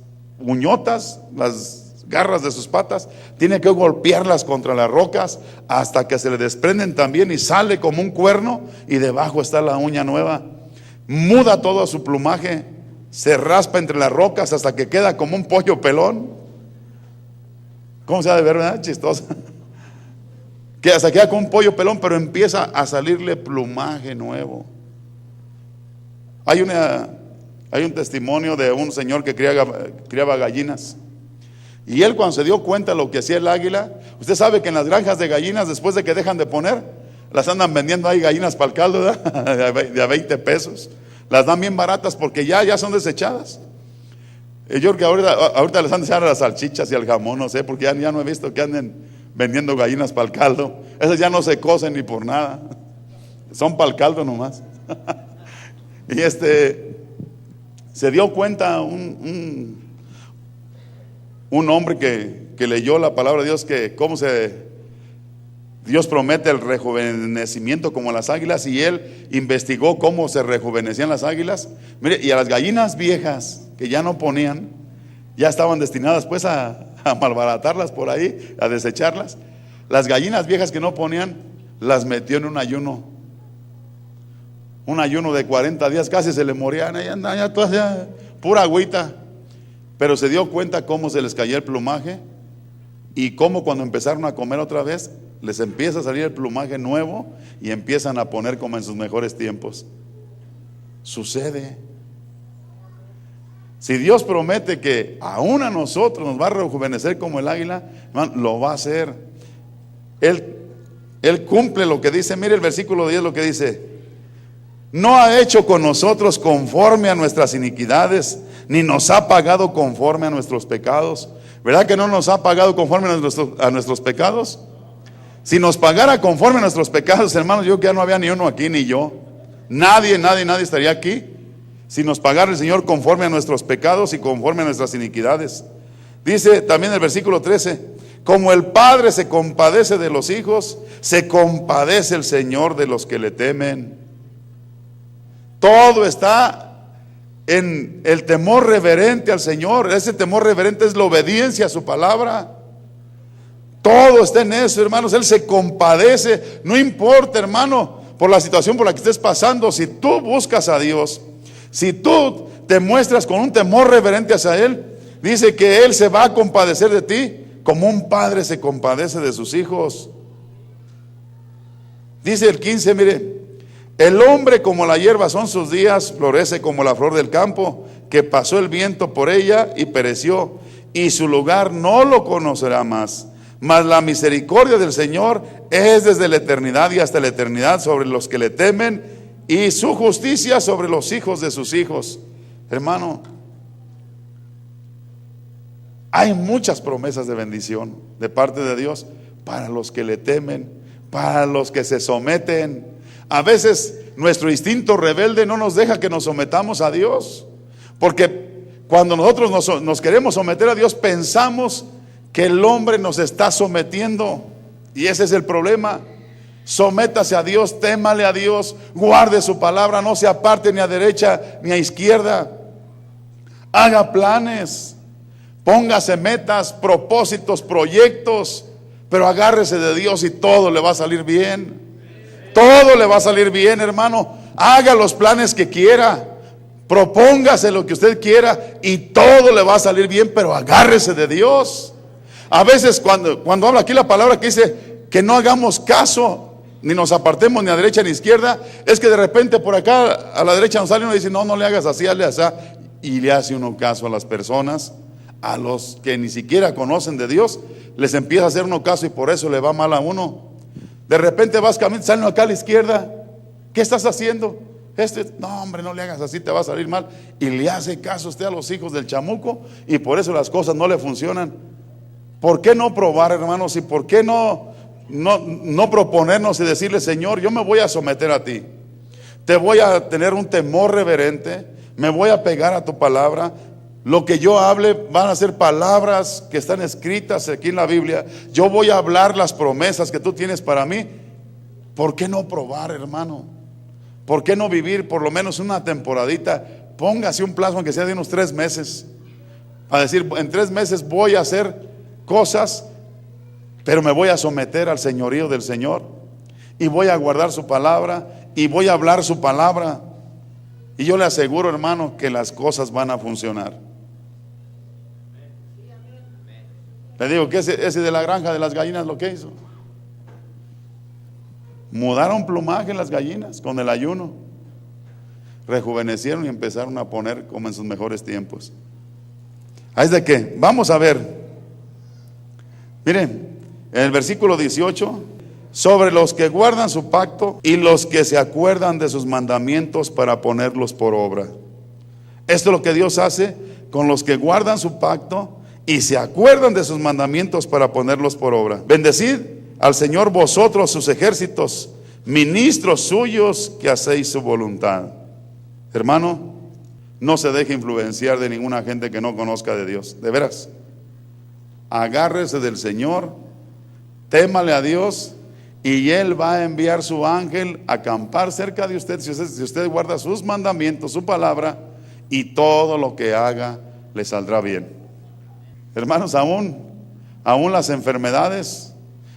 S4: uñotas, las garras de sus patas, tiene que golpearlas contra las rocas hasta que se le desprenden también y sale como un cuerno y debajo está la uña nueva. Muda todo su plumaje, se raspa entre las rocas hasta que queda como un pollo pelón. ¿Cómo se ha de ver, verdad? Chistoso. Que hasta queda como un pollo pelón, pero empieza a salirle plumaje nuevo. Hay un testimonio de un señor que criaba gallinas. Y él, cuando se dio cuenta de lo que hacía el águila, usted sabe que en las granjas de gallinas, después de que dejan de poner, las andan vendiendo ahí gallinas para el caldo, ¿verdad? De a 20 pesos. Las dan bien baratas porque ya son desechadas. Yo creo que ahorita les han de echar a las salchichas y al jamón, no sé, porque ya no he visto que anden vendiendo gallinas para el caldo. Esas ya no se cocen ni por nada, son para el caldo nomás. Y se dio cuenta un hombre que leyó la palabra de Dios, que Dios promete el rejuvenecimiento como las águilas, y él investigó cómo se rejuvenecían las águilas. Mire, y a las gallinas viejas que ya no ponían, ya estaban destinadas pues a malbaratarlas por ahí, a desecharlas. Las gallinas viejas que no ponían, las metió en un ayuno de 40 días, casi se le morían, ya todas, ya, pura agüita. Pero se dio cuenta cómo se les caía el plumaje y cómo cuando empezaron a comer otra vez, les empieza a salir el plumaje nuevo y empiezan a poner como en sus mejores tiempos. Sucede. Si Dios promete que aún a nosotros nos va a rejuvenecer como el águila, hermano, lo va a hacer. Él cumple lo que dice. Mire el versículo 10, lo que dice: no ha hecho con nosotros conforme a nuestras iniquidades, ni nos ha pagado conforme a nuestros pecados. ¿Verdad que no nos ha pagado conforme a nuestros pecados? Si nos pagara conforme a nuestros pecados, hermanos, yo que ya no había ni uno aquí, ni yo. Nadie estaría aquí. Si nos pagara el Señor conforme a nuestros pecados y conforme a nuestras iniquidades. Dice también el versículo 13: como el Padre se compadece de los hijos, se compadece el Señor de los que le temen. Todo está en el temor reverente al Señor. Ese temor reverente es la obediencia a su palabra. Todo está en eso, hermanos. Él se compadece. No importa, hermano, por la situación por la que estés pasando. Si tú buscas a Dios, si tú te muestras con un temor reverente hacia Él, dice que Él se va a compadecer de ti como un padre se compadece de sus hijos. Dice el 15, mire: el hombre como la hierba son sus días, florece como la flor del campo, que pasó el viento por ella y pereció, y su lugar no lo conocerá más. Mas la misericordia del Señor es desde la eternidad y hasta la eternidad sobre los que le temen, y su justicia sobre los hijos de sus hijos. Hermano, hay muchas promesas de bendición de parte de Dios para los que le temen, para los que se someten. A veces nuestro instinto rebelde no nos deja que nos sometamos a Dios, porque cuando nosotros nos queremos someter a Dios, pensamos que el hombre nos está sometiendo, y ese es el problema. Sométase a Dios, témale a Dios, guarde su palabra, no se aparte ni a derecha ni a izquierda. Haga planes, póngase metas, propósitos, proyectos, pero agárrese de Dios y todo le va a salir bien. Todo le va a salir bien, hermano. Haga los planes que quiera, propóngase lo que usted quiera y todo le va a salir bien, pero agárrese de Dios. A veces cuando habla aquí la palabra que dice que no hagamos caso, ni nos apartemos ni a derecha ni a izquierda, es que de repente por acá a la derecha nos sale uno y dice: no le hagas así, hazle así, y le hace uno caso a las personas, a los que ni siquiera conocen de Dios, les empieza a hacer uno caso y por eso le va mal a uno. De repente vas caminando, salen acá a la izquierda, ¿qué estás haciendo? No hombre, no le hagas así, te va a salir mal. Y le hace caso usted a los hijos del chamuco, y por eso las cosas no le funcionan. ¿Por qué no probar, hermanos? ¿Y por qué no proponernos y decirle: Señor, yo me voy a someter a ti, te voy a tener un temor reverente, me voy a pegar a tu palabra? Lo que yo hable van a ser palabras que están escritas aquí en la Biblia. Yo voy a hablar las promesas que tú tienes para mí. ¿Por qué no probar, hermano? ¿Por qué no vivir por lo menos una temporadita? Póngase un plazo, aunque sea de unos 3 meses, a decir: en 3 meses voy a hacer cosas, pero me voy a someter al señorío del Señor, y voy a guardar su palabra, y voy a hablar su palabra, y yo le aseguro, hermano, que las cosas van a funcionar. Le digo que ese de la granja de las gallinas, lo que hizo, mudaron plumaje las gallinas con el ayuno, rejuvenecieron y empezaron a poner como en sus mejores tiempos. ¿Es de qué? Vamos a ver. Miren, en el versículo 18: sobre los que guardan su pacto y los que se acuerdan de sus mandamientos para ponerlos por obra. Esto es lo que Dios hace con los que guardan su pacto y se acuerdan de sus mandamientos para ponerlos por obra. Bendecid al Señor vosotros sus ejércitos, ministros suyos que hacéis su voluntad. Hermano, no se deje influenciar de ninguna gente que no conozca de Dios, de veras. Agárrese del Señor, témale a Dios, y Él va a enviar su ángel a acampar cerca de usted, si usted guarda sus mandamientos, su palabra, y todo lo que haga le saldrá bien. Hermanos, aún las enfermedades,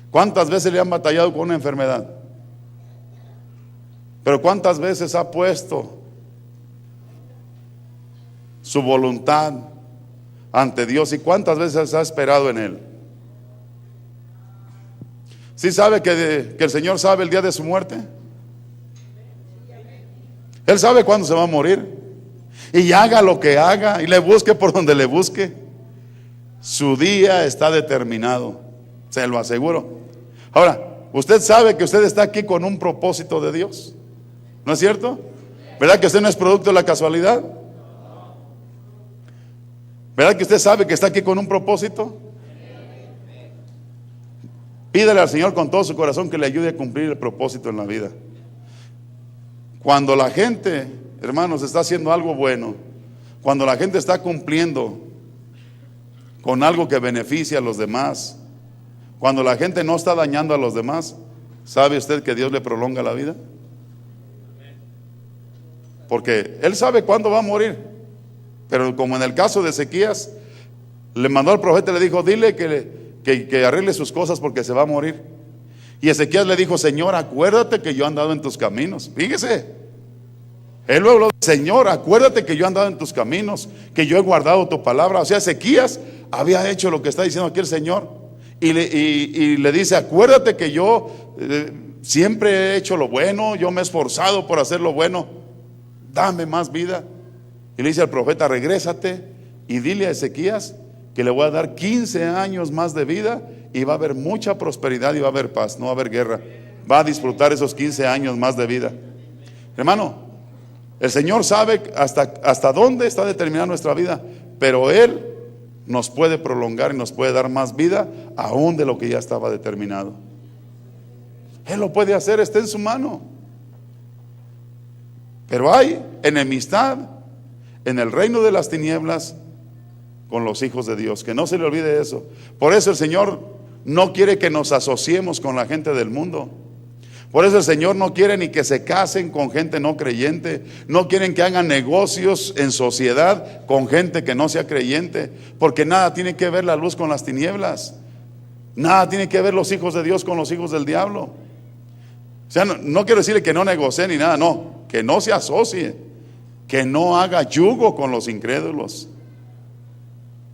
S4: ¿cuántas veces le han batallado con una enfermedad? Pero ¿cuántas veces ha puesto su voluntad ante Dios y cuántas veces ha esperado en Él? ¿Sí sabe que el Señor sabe el día de su muerte? Él sabe cuándo se va a morir. Y haga lo que haga y le busque por donde le busque, su día está determinado, se lo aseguro. Ahora, usted sabe que usted está aquí con un propósito de Dios, ¿no es cierto? ¿Verdad que usted no es producto de la casualidad? ¿Verdad que usted sabe que está aquí con un propósito? Pídale al Señor con todo su corazón que le ayude a cumplir el propósito en la vida. Cuando la gente, hermanos, está haciendo algo bueno, cuando la gente está cumpliendo con algo que beneficia a los demás, cuando la gente no está dañando a los demás, ¿sabe usted que Dios le prolonga la vida? Porque Él sabe cuándo va a morir. Pero como en el caso de Ezequías, le mandó al profeta y le dijo: dile que arregle sus cosas porque se va a morir. Y Ezequías le dijo: Señor, acuérdate que yo he andado en tus caminos. Fíjese, él luego habló: Señor, acuérdate que yo he andado en tus caminos, que yo he guardado tu palabra. O sea, Ezequías había hecho lo que está diciendo aquí el Señor. Y le dice: acuérdate que yo siempre he hecho lo bueno, yo me he esforzado por hacer lo bueno, dame más vida. Y le dice al profeta: regrésate y dile a Ezequías que le voy a dar 15 años más de vida, y va a haber mucha prosperidad y va a haber paz, no va a haber guerra. Va a disfrutar esos 15 años más de vida. Hermano, el Señor sabe hasta dónde está determinada nuestra vida, pero Él nos puede prolongar y nos puede dar más vida aún de lo que ya estaba determinado. Él lo puede hacer, está en su mano. Pero hay enemistad en el reino de las tinieblas con los hijos de Dios, que no se le olvide eso. Por eso el Señor no quiere que nos asociemos con la gente del mundo. Por eso el Señor no quiere ni que se casen con gente no creyente, no quieren que hagan negocios en sociedad con gente que no sea creyente, porque nada tiene que ver la luz con las tinieblas, nada tiene que ver los hijos de Dios con los hijos del diablo. O sea, no quiero decirle que no negocie ni nada, no, que no se asocie, que no haga yugo con los incrédulos,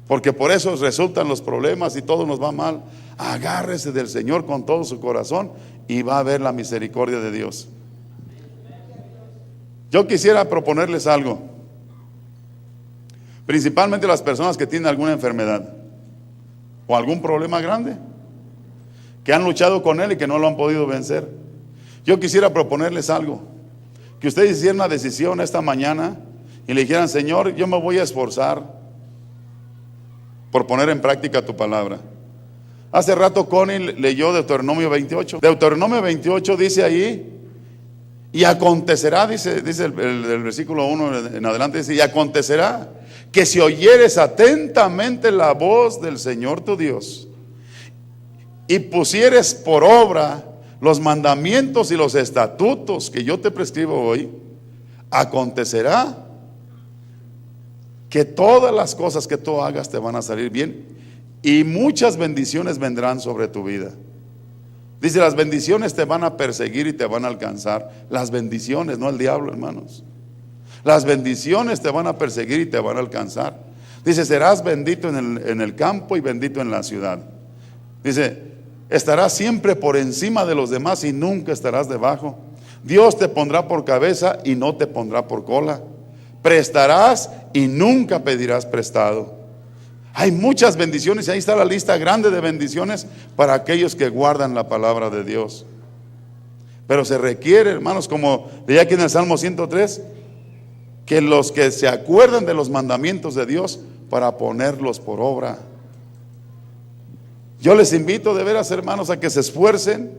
S4: porque por eso resultan los problemas y todo nos va mal. Agárrese del Señor con todo su corazón y va a ver la misericordia de Dios. Yo quisiera proponerles algo, principalmente las personas que tienen alguna enfermedad o algún problema grande, que han luchado con él y que no lo han podido vencer. Yo quisiera proponerles algo, que ustedes hicieran una decisión esta mañana y le dijeran: Señor, yo me voy a esforzar por poner en práctica tu palabra. Hace rato Connie leyó Deuteronomio 28. Deuteronomio 28 dice ahí: y acontecerá, dice el versículo 1 en adelante, dice: y acontecerá que si oyeres atentamente la voz del Señor tu Dios y pusieres por obra los mandamientos y los estatutos que yo te prescribo hoy, acontecerá que todas las cosas que tú hagas te van a salir bien, y muchas bendiciones vendrán sobre tu vida. Dice: las bendiciones te van a perseguir y te van a alcanzar. Las bendiciones, no el diablo, hermanos. Las bendiciones te van a perseguir y te van a alcanzar. Dice: serás bendito en el campo y bendito en la ciudad. Dice: estarás siempre por encima de los demás y nunca estarás debajo. Dios te pondrá por cabeza y no te pondrá por cola. Prestarás y nunca pedirás prestado. Hay muchas bendiciones y ahí está la lista grande de bendiciones para aquellos que guardan la palabra de Dios. Pero se requiere, hermanos, como leía aquí en el Salmo 103, que los que se acuerdan de los mandamientos de Dios para ponerlos por obra. Yo les invito de veras, hermanos, a que se esfuercen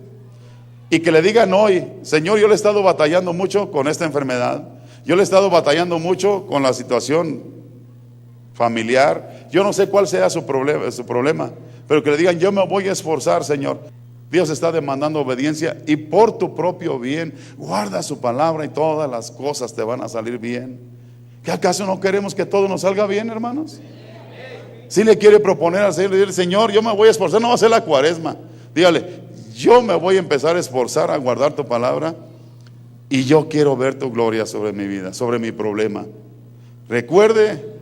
S4: y que le digan hoy: Señor, yo le he estado batallando mucho con esta enfermedad, yo le he estado batallando mucho con la situación familiar, yo no sé cuál sea su problema, pero que le digan: yo me voy a esforzar, Señor. Dios está demandando obediencia, y por tu propio bien guarda su palabra y todas las cosas te van a salir bien. ¿Qué acaso no queremos que todo nos salga bien, hermanos? Si le quiere proponer al Señor, decirle: Señor, yo me voy a esforzar, no va a ser la cuaresma, dígale: yo me voy a empezar a esforzar a guardar tu palabra, y yo quiero ver tu gloria sobre mi vida, sobre mi problema. Recuerde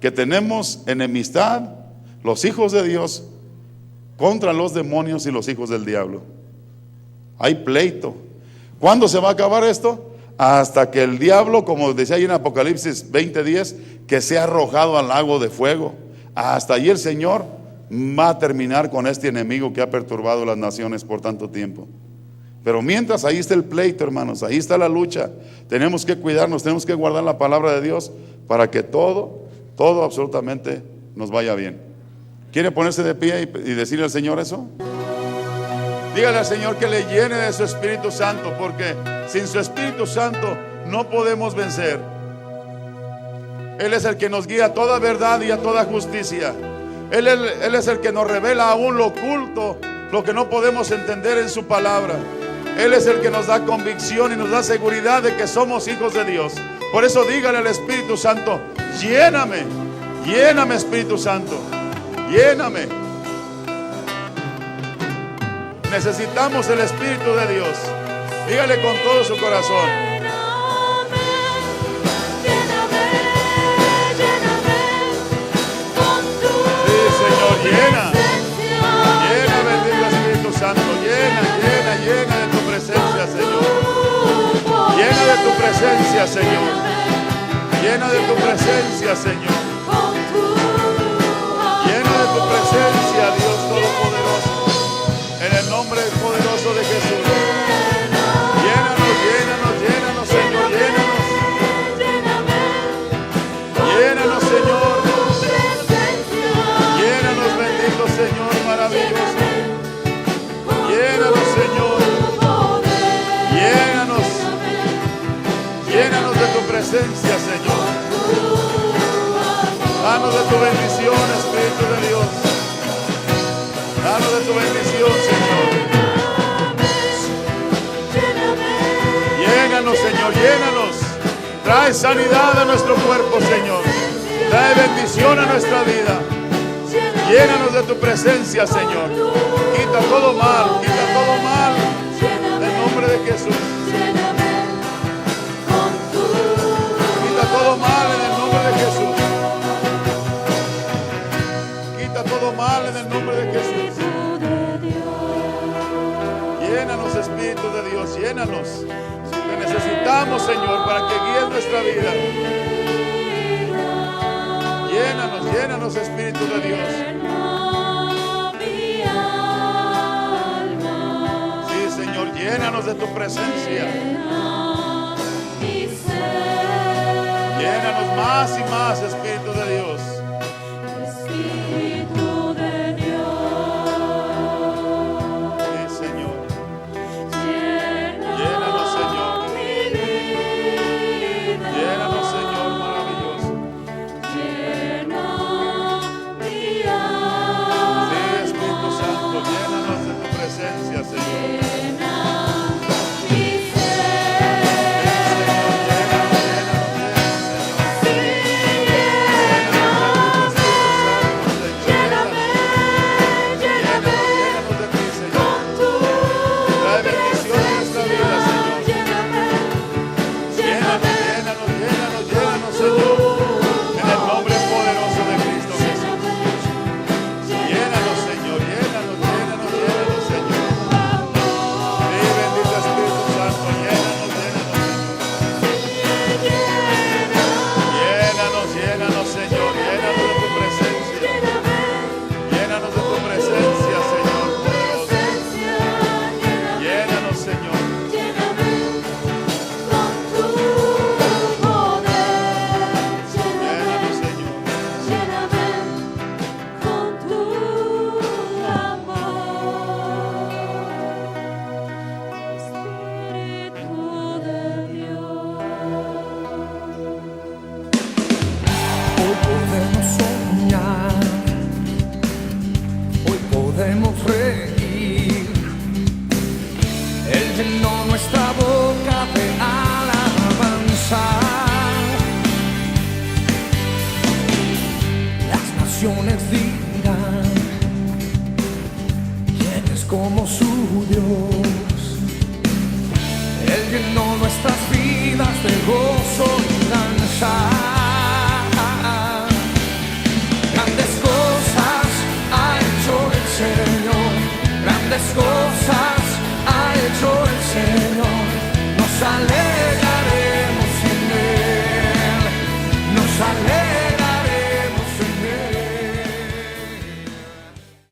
S4: que tenemos enemistad, los hijos de Dios, contra los demonios y los hijos del diablo. Hay pleito. ¿Cuándo se va a acabar esto? Hasta que el diablo, como decía ahí en Apocalipsis 20:10, que sea arrojado al lago de fuego. Hasta allí el Señor va a terminar con este enemigo que ha perturbado las naciones por tanto tiempo. Pero mientras, ahí está el pleito, hermanos, ahí está la lucha. Tenemos que cuidarnos, tenemos que guardar la palabra de Dios para que todo absolutamente nos vaya bien. ¿Quiere ponerse de pie y decirle al Señor eso? Dígale al Señor que le llene de su Espíritu Santo, porque sin su Espíritu Santo no podemos vencer. Él es el que nos guía a toda verdad y a toda justicia. Él es el que nos revela aún lo oculto, lo que no podemos entender en su palabra. Él es el que nos da convicción y nos da seguridad de que somos hijos de Dios. Por eso dígale al Espíritu Santo: lléname, lléname, Espíritu Santo, lléname. Necesitamos el Espíritu de Dios. Dígale con todo su corazón. Sí, Señor, llena. Llena, bendito Espíritu Santo. Llena, llena, llena de tu presencia, Señor. Llena de tu presencia, Señor. Llena de tu presencia, Señor. Llena de tu presencia, Dios Todopoderoso. En el nombre poderoso de Jesús. Llénanos, llénanos, llénanos, Señor, llénanos. Llénanos, Señor. Llénanos, bendito Señor, maravilloso. Llénanos, Señor. Llénanos. Llénanos de tu presencia, Señor. Danos de tu bendición, Espíritu de Dios. Danos de tu bendición, Señor. Llénanos, Señor, llénanos. Trae sanidad a nuestro cuerpo, Señor. Trae bendición a nuestra vida. Llénanos de tu presencia, Señor. Quita todo mal, quita todo mal. En el nombre de Jesús. Quita todo mal en el nombre de Jesús. Quita todo mal en el nombre de Jesús. Llénanos, Espíritu de Dios, llénanos. Te necesitamos, Señor, para que guíes nuestra vida. Llénanos, llénanos, Espíritu de Dios. Sí, Señor, llénanos de tu presencia. Llénanos más y más, Espíritu de Dios.
S5: Dirán quién es como su Dios. Él llenó nuestras vidas de gozo